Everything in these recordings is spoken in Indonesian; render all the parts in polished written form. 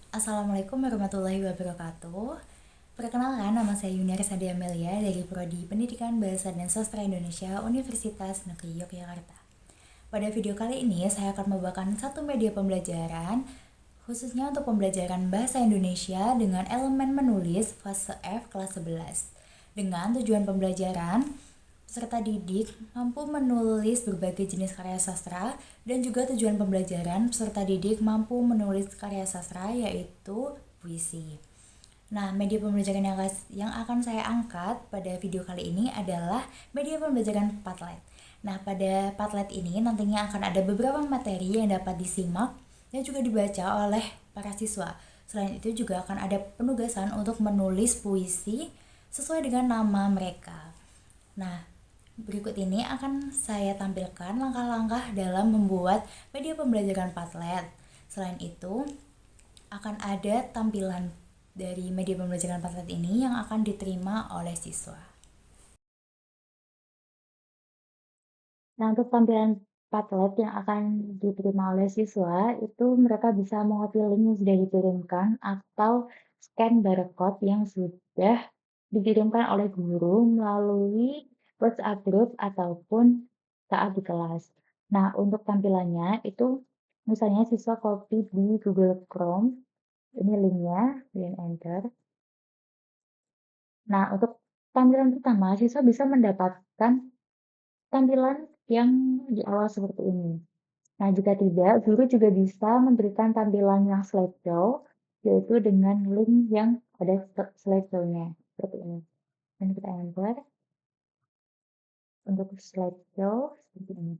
Assalamualaikum warahmatullahi wabarakatuh. Perkenalkan, nama saya Yunar Sadia Amelia dari Prodi Pendidikan Bahasa dan Sastra Indonesia Universitas Negeri Yogyakarta. Pada video kali ini, saya akan membawakan satu media pembelajaran khususnya untuk pembelajaran bahasa Indonesia dengan elemen menulis fase F kelas 11. Dengan tujuan pembelajaran, peserta didik mampu menulis berbagai jenis karya sastra dan juga tujuan pembelajaran peserta didik mampu menulis karya sastra yaitu puisi. Nah, media pembelajaran yang akan saya angkat pada video kali ini adalah media pembelajaran Padlet. Nah, pada Padlet ini nantinya akan ada beberapa materi yang dapat disimak dan juga dibaca oleh para siswa. Selain itu juga akan ada penugasan untuk menulis puisi sesuai dengan nama mereka. Nah, berikut ini akan saya tampilkan langkah-langkah dalam membuat media pembelajaran Padlet. Selain itu, akan ada tampilan dari media pembelajaran Padlet ini yang akan diterima oleh siswa. Nah, untuk tampilan Padlet yang akan diterima oleh siswa, itu mereka bisa mengopi link yang sudah dikirimkan atau scan barcode yang sudah dikirimkan oleh guru melalui WhatsApp group ataupun saat di kelas. Nah, untuk tampilannya itu misalnya siswa copy di Google Chrome, ini linknya, link enter. Nah, untuk tampilan pertama, siswa bisa mendapatkan tampilan yang di awal seperti ini. Nah, jika tidak, guru juga bisa memberikan tampilan yang slideshow, yaitu dengan link yang ada slideshow-nya, seperti ini. Dan kita enter untuk slideshow, seperti ini.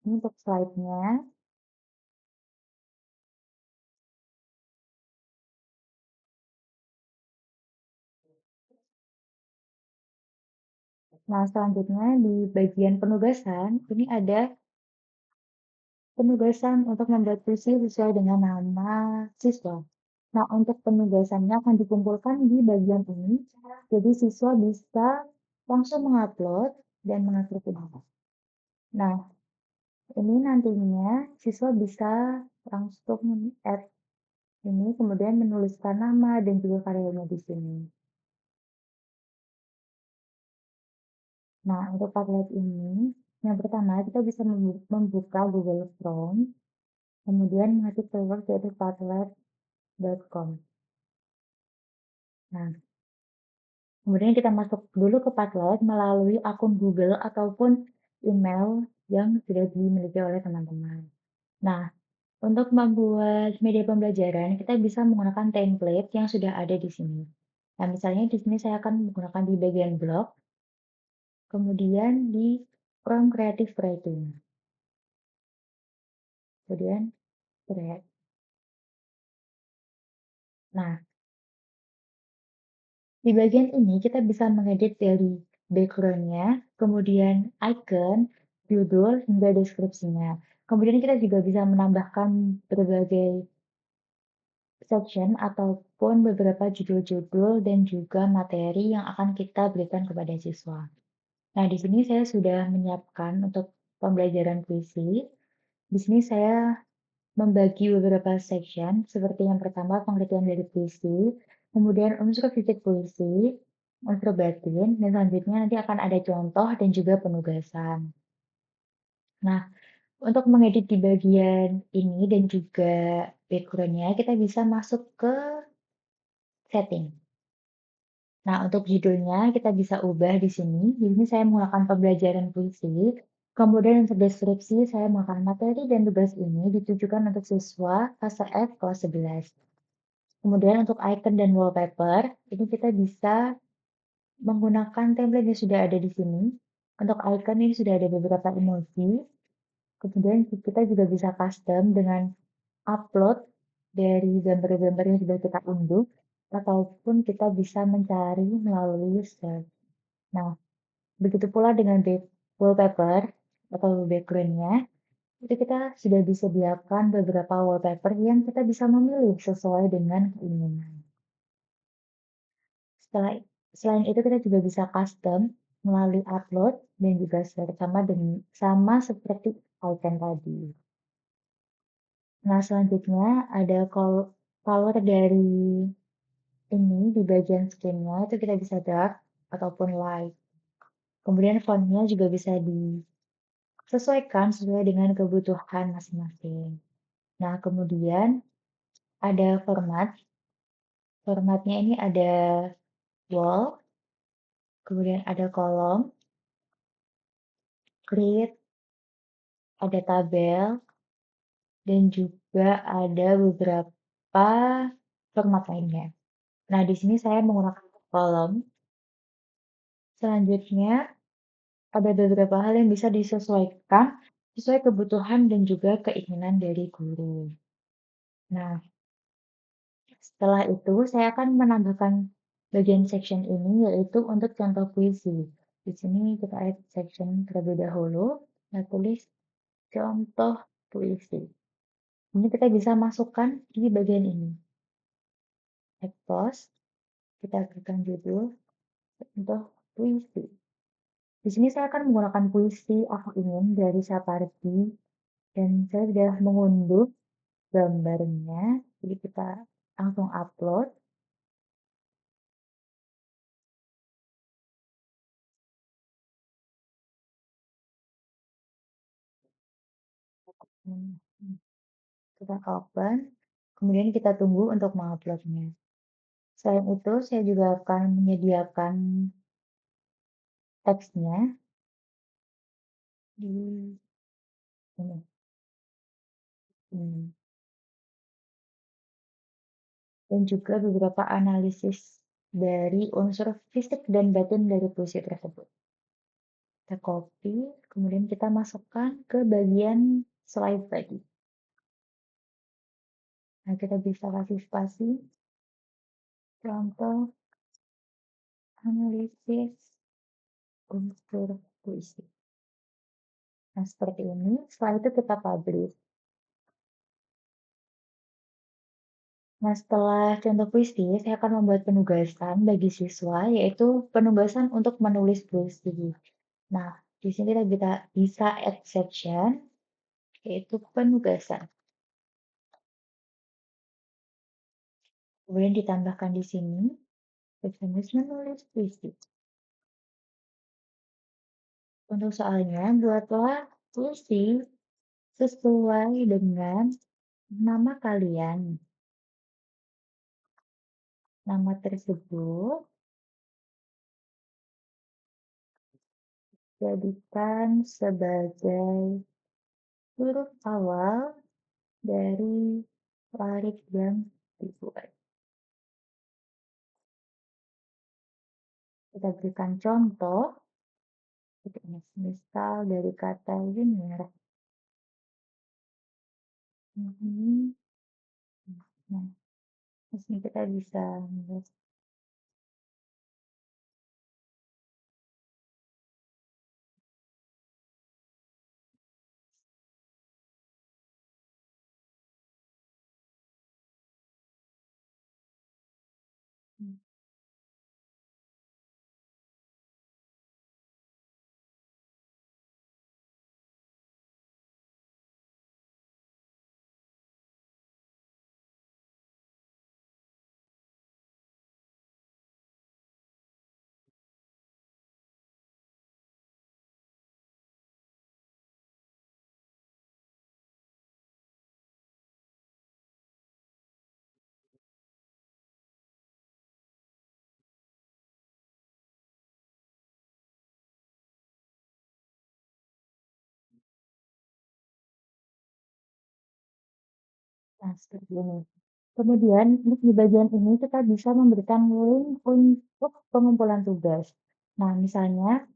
Ini untuk slide-nya. Nah, selanjutnya di bagian penugasan, ini ada penugasan untuk membuat puisi sesuai dengan nama siswa. Nah, untuk penugasannya akan dikumpulkan di bagian ini. Jadi siswa bisa langsung mengupload dan mengatur ini. Nah, ini nantinya siswa bisa langsung add ini, kemudian menuliskan nama dan juga karyanya di sini. Nah, untuk Padlet ini, yang pertama kita bisa membuka Google Chrome, kemudian mengetik keyword yaitu padlet.com. Nah, kemudian kita masuk dulu ke Padlet melalui akun Google ataupun email yang sudah dimiliki oleh teman-teman. Nah, untuk membuat media pembelajaran, kita bisa menggunakan template yang sudah ada di sini. Nah, misalnya di sini saya akan menggunakan di bagian blog, kemudian di From Creative Writing, kemudian create. Nah, di bagian ini kita bisa mengedit dari background-nya, kemudian icon, judul, hingga deskripsinya. Kemudian kita juga bisa menambahkan berbagai section ataupun beberapa judul-judul dan juga materi yang akan kita berikan kepada siswa. Nah, di sini saya sudah menyiapkan untuk pembelajaran puisi. Di sini saya membagi beberapa section, seperti yang pertama pengertian dari puisi, kemudian unsur fisik puisi, unsur batin, dan selanjutnya nanti akan ada contoh dan juga penugasan. Nah, untuk mengedit di bagian ini dan juga background-nya, kita bisa masuk ke setting. Nah, untuk judulnya kita bisa ubah di sini. Di sini saya menggunakan pembelajaran puisi. Kemudian untuk deskripsi, saya menggunakan materi dan tugas ini ditujukan untuk siswa fase F kelas 11. Kemudian untuk icon dan wallpaper, ini kita bisa menggunakan template yang sudah ada di sini. Untuk icon ini sudah ada beberapa emoji. Kemudian kita juga bisa custom dengan upload dari gambar-gambar yang sudah kita unduh, ataupun kita bisa mencari melalui search. Nah, begitu pula dengan wallpaper atau background-nya, itu kita sudah disediakan beberapa wallpaper yang kita bisa memilih sesuai dengan keinginan. Selain itu kita juga bisa custom melalui upload dan juga share sama seperti icon tadi. Nah, selanjutnya ada color dari ini di bagian skin-nya itu kita bisa dark ataupun light. Kemudian font-nya juga bisa disesuaikan sesuai dengan kebutuhan masing-masing. Nah, kemudian ada format. Formatnya ini ada wall, kemudian ada kolom, grid, ada tabel, dan juga ada beberapa format lainnya. Nah, di sini saya menggunakan kolom. Selanjutnya, ada beberapa hal yang bisa disesuaikan sesuai kebutuhan dan juga keinginan dari guru. Nah, setelah itu saya akan menambahkan bagian section ini yaitu untuk contoh puisi. Di sini kita add section terlebih dahulu. Nah, tulis contoh puisi. Ini kita bisa masukkan di bagian ini. Add post, kita berikan judul contoh puisi. Di sini saya akan menggunakan puisi Aku Ingin dari Sapardi dan saya sudah mengunduh gambarnya. Jadi kita langsung upload. Hmm, Kita open, kemudian kita tunggu untuk menguploadnya. Selain itu, saya juga akan menyediakan teksnya di ini. Ini. Dan juga beberapa analisis dari unsur fisik dan batin dari puisi tersebut. Kita copy, kemudian kita masukkan ke bagian slide tadi. Nah, kita bisa kasih spasi, contoh, analisis, unsur puisi. Nah, seperti ini. Setelah itu kita publish. Nah, setelah contoh puisi, saya akan membuat penugasan bagi siswa, yaitu penugasan untuk menulis puisi. Nah, di sini kita bisa add section, yaitu penugasan. Kemudian ditambahkan di sini, menulis puisi. Untuk soalnya, buatlah puisi sesuai dengan nama kalian. Nama tersebut jadikan sebagai huruf awal dari larik yang dibuat. Kita berikan contoh, misal dari kata linear. Nah, di sini kita bisa melihat. Nah, seperti ini. Kemudian di bagian ini kita bisa memberikan link untuk pengumpulan tugas. Nah, misalnya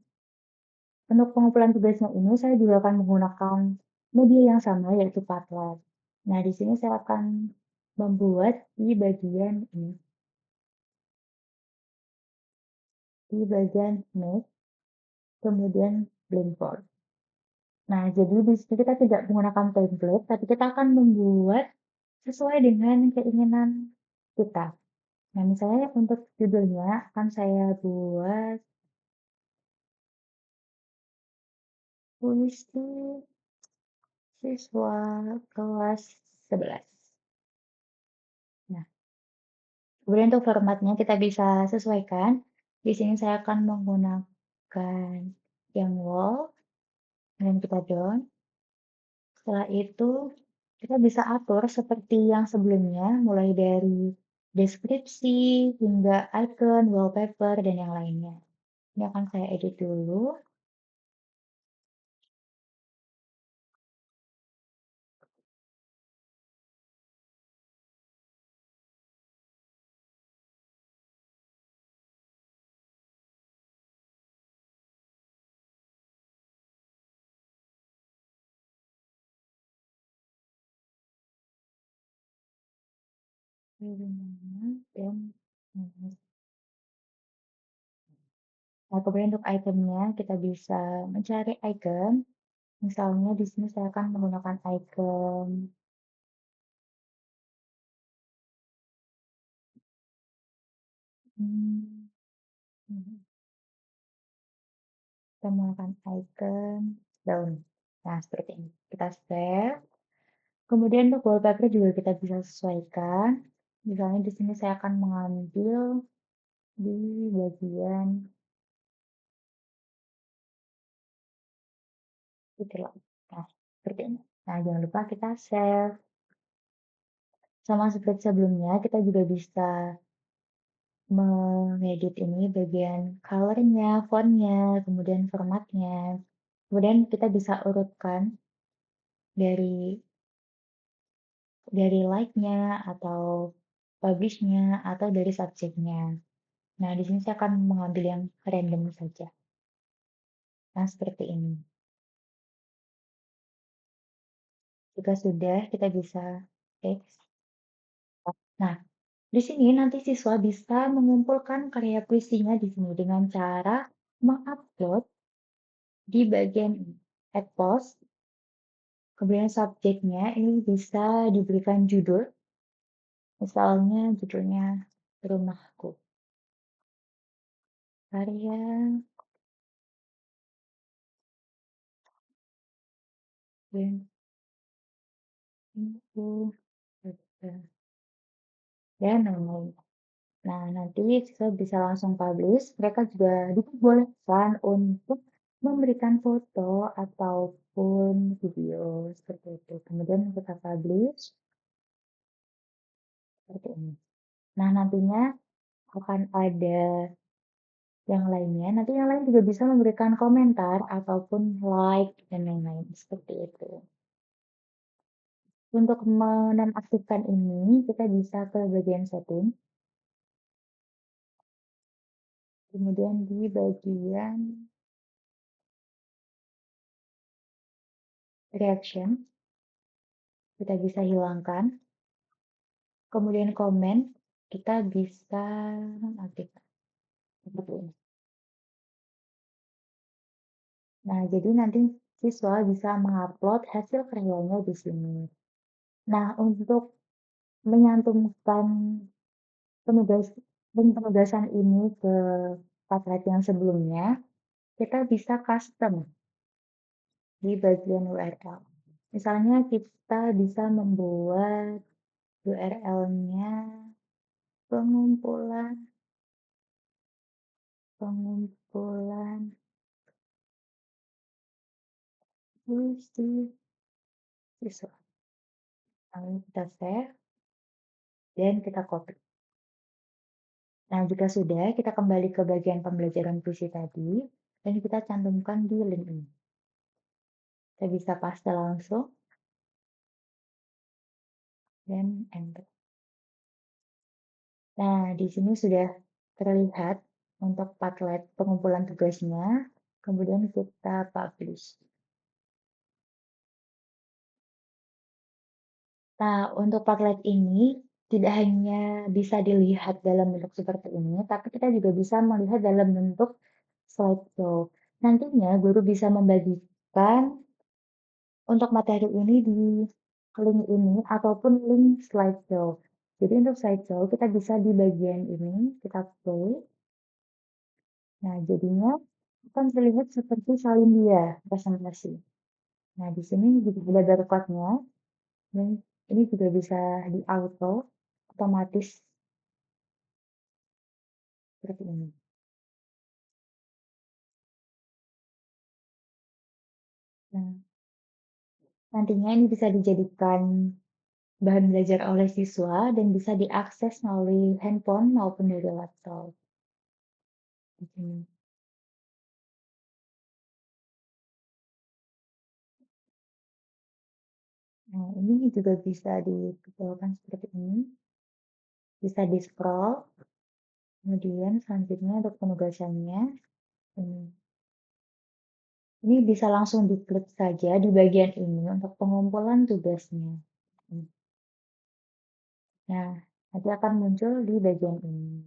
untuk pengumpulan tugasnya ini saya juga akan menggunakan media yang sama yaitu Padlet. Nah, di sini saya akan membuat di bagian ini, di bagian make, kemudian Blackboard. Nah, jadi di sini kita tidak menggunakan template, tapi kita akan membuat sesuai dengan keinginan kita. Nah, misalnya untuk judulnya akan saya buat puisi siswa kelas 11. Nah, kemudian untuk formatnya kita bisa sesuaikan. Di sini saya akan menggunakan yang wall dan kita down. Setelah itu kita bisa atur seperti yang sebelumnya, mulai dari deskripsi hingga icon, wallpaper, dan yang lainnya. Ini akan saya edit dulu. Dan nah, kemudian untuk itemnya kita bisa mencari icon. Misalnya di sini saya akan menggunakan icon hmm, mhm, kita menggunakan icon daun. Nah, seperti ini. Kita save. Kemudian untuk wallpaper juga kita bisa sesuaikan. Misalnya di sini saya akan mengambil di bagian itulah. Nah, seperti ini. Nah, jangan lupa kita save. Sama seperti sebelumnya, kita juga bisa mengedit ini bagian color-nya, font-nya, kemudian formatnya. Kemudian kita bisa urutkan dari like-nya atau publish-nya atau dari subjeknya. Nah, di sini saya akan mengambil yang random saja. Nah, seperti ini. Jika sudah, kita bisa X. Nah, di sini nanti siswa bisa mengumpulkan karya puisinya di sini dengan cara mengupload di bagian add post. Kemudian subjeknya ini bisa diberikan judul, misalnya judulnya Rumahku. Karya dan itu dan lain-lain. Nah, nanti siswa bisa langsung publish. Mereka juga diperbolehkan untuk memberikan foto ataupun video seperti itu. Kemudian kita publish seperti ini. Nah, nantinya akan ada yang lainnya. Nanti yang lain juga bisa memberikan komentar ataupun like dan lain-lain seperti itu. Untuk menonaktifkan ini, kita bisa ke bagian setting, kemudian di bagian reaction, kita bisa hilangkan. Kemudian komen, kita bisa nonaktifkan seperti ini. Nah, jadi nanti siswa bisa mengupload hasil karyanya di sini. Nah, untuk menyantumkan penugas penugasan ini ke Padlet yang sebelumnya, kita bisa custom di bagian URL. Misalnya kita bisa membuat URL-nya pengumpulan pengumpulan puisi siswa. Lalu kita save dan kita copy. Nah, jika sudah, kita kembali ke bagian pembelajaran puisi tadi dan kita cantumkan di link ini. Kita bisa paste langsung dan enter. Nah, di sini sudah terlihat untuk Padlet pengumpulan tugasnya, kemudian kita publish. Nah, untuk Padlet ini tidak hanya bisa dilihat dalam bentuk seperti ini, tapi kita juga bisa melihat dalam bentuk slideshow. Nantinya guru bisa membagikan untuk materi ini di link ini ataupun link slideshow. Jadi untuk slideshow kita bisa di bagian ini, kita play. Nah, jadinya akan terlihat seperti Salindia presentasi. Nah, di sini juga ada barcode-nya. Dan Ini juga bisa di-auto, otomatis seperti ini. Nah, nantinya ini bisa dijadikan bahan belajar oleh siswa dan bisa diakses melalui handphone maupun dari laptop. Di sini. Nah, ini juga bisa dikecilkan seperti ini. Bisa di-scroll, kemudian selanjutnya untuk penugasannya, ini. Ini bisa langsung diklik saja di bagian ini untuk pengumpulan tugasnya. Nah, nanti akan muncul di bagian ini.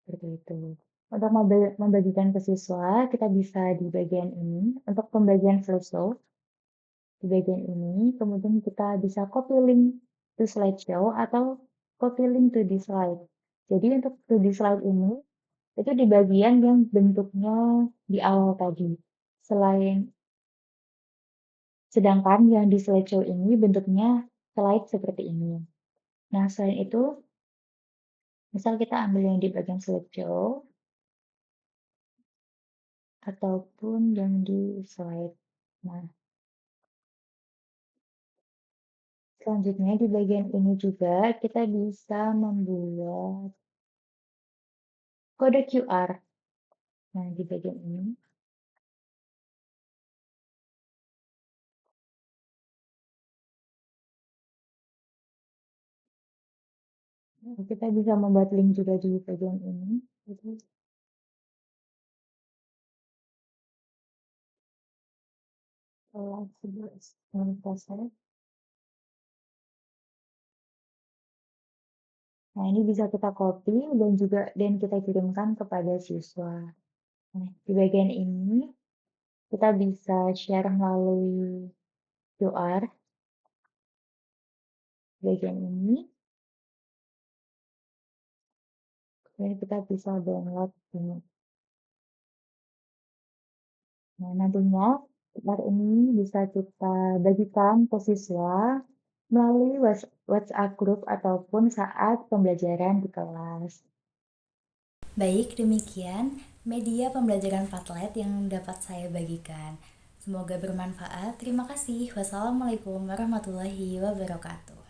Seperti itu. Untuk membagikan ke siswa, kita bisa di bagian ini. Untuk pembagian slideshow, di bagian ini, kemudian kita bisa copy link to slideshow atau copy link to the slide. Jadi untuk to the slide ini, itu di bagian yang bentuknya di awal tadi. Sedangkan yang di slideshow ini bentuknya slide seperti ini. Nah, selain itu, misal kita ambil yang di bagian slideshow, ataupun yang di slide. Nah, selanjutnya di bagian ini juga kita bisa membuat kode QR. Nah, di bagian ini kita bisa membuat link juga di bagian ini. Jadi, kelas 11 selesai. Nah, ini bisa kita copy dan kita kirimkan kepada siswa. Nah, di bagian ini kita bisa share melalui QR. Bagian ini, kemudian kita bisa download ini. Nah, nantinya QR ini bisa kita bagikan ke siswa melalui WhatsApp group ataupun saat pembelajaran di kelas. Baik, demikian media pembelajaran Padlet yang dapat saya bagikan. Semoga bermanfaat. Terima kasih. Wassalamualaikum warahmatullahi wabarakatuh.